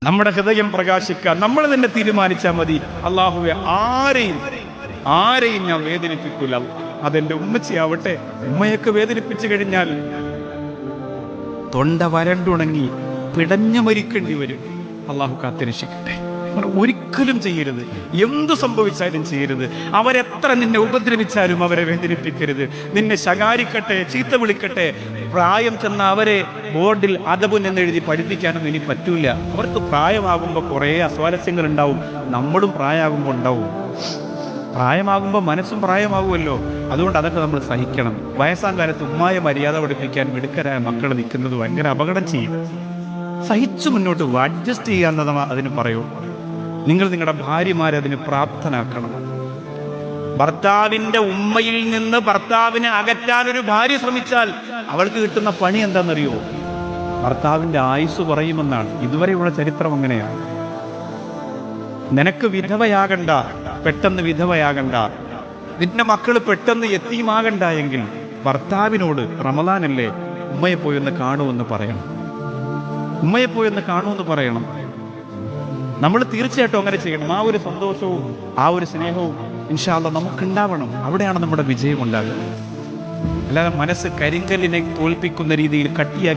നമ്മുടെ ഹൃദയം പ്രകാശിക്കാൻ നമ്മൾ തന്നെ തീരുമാനിച്ചാൽ മതി. അള്ളാഹുവെ, ആരെയും ഞാൻ വേദനിപ്പിക്കൂല. അതെന്റെ ഉമ്മച്ചിയാവട്ടെ. ഉമ്മയൊക്കെ വേദനിപ്പിച്ചു കഴിഞ്ഞാൽ തൊണ്ട വരണ്ടുണങ്ങി പിടഞ്ഞു മരിക്കേണ്ടി വരും. അള്ളാഹു കാത്തിരക്ഷിക്കട്ടെ. ഒരിക്കലും ചെയ്യരുത്. എന്തു സംഭവിച്ചാലും ചെയ്യരുത്. അവരെത്ര നിന്നെ ഉപദ്രവിച്ചാലും അവരെ വേദനിപ്പിക്കരുത്. നിന്നെ ശകാരിക്കട്ടെ, ചീത്ത വിളിക്കട്ടെ, പ്രായം ചെന്ന അവരെ ബോർഡിൽ അദബുൻ എന്നെഴുതി പഠിപ്പിക്കാനൊന്നും ഇനി പറ്റൂല. അവർക്ക് പ്രായമാകുമ്പോൾ കുറേ അസ്വാരസ്യങ്ങൾ ഉണ്ടാവും. നമ്മളും പ്രായമാകുമ്പോൾ ഉണ്ടാവും. പ്രായമാകുമ്പോൾ മനസ്സും പ്രായമാകുമല്ലോ. അതുകൊണ്ട് അതൊക്കെ നമ്മൾ സഹിക്കണം. വയസ്സാം കാലത്ത് ഉമ്മായ മര്യാദ പഠിപ്പിക്കാൻ മിടുക്കരായ മക്കൾ നിൽക്കുന്നത് ഭയങ്കര അപകടം ചെയ്യും. സഹിച്ചു മുന്നോട്ട് അഡ്ജസ്റ്റ് ചെയ്യാന്നതാണ് അതിന് പറയൂ. നിങ്ങൾ നിങ്ങളുടെ ഭാര്യമാരെ അതിന് പ്രാപ്തനാക്കണം. ഭർത്താവിൻ്റെ ഉമ്മയിൽ നിന്ന് ഭർത്താവിനെ അകറ്റാൻ ഒരു ഭാര്യ ശ്രമിച്ചാൽ അവൾക്ക് കിട്ടുന്ന പണി എന്താണെന്നറിയോ? ഭർത്താവിൻ്റെ ആയുസ് പറയുമെന്നാണ്. ഇതുവരെയുള്ള ചരിത്രം അങ്ങനെയാണ്. നിനക്ക് വിധവയാകണ്ട, പെട്ടെന്ന് വിധവയാകണ്ട. നിന്റെ മക്കൾ പെട്ടെന്ന് യതീമാകണ്ട എങ്കിൽ ഭർത്താവിനോട് റമദാനല്ലേ ഉമ്മയെ പോയൊന്ന് കാണുമെന്ന് പറയണം. ഉമ്മയെ പോയൊന്ന് കാണുമെന്ന് പറയണം. നമ്മൾ തീർച്ചയായിട്ടും അങ്ങനെ ചെയ്യണം. ആ ഒരു സന്തോഷവും ആ ഒരു സ്നേഹവും ഇൻഷാ അല്ലാഹ് നമുക്കുണ്ടാവണം. അവിടെയാണ് നമ്മുടെ വിജയം ഉണ്ടാകുന്നത്. അല്ലാതെ മനസ്സ് കരിങ്കല്ലിനെ തോൽപ്പിക്കുന്ന രീതിയിൽ കട്ടിയാക്കി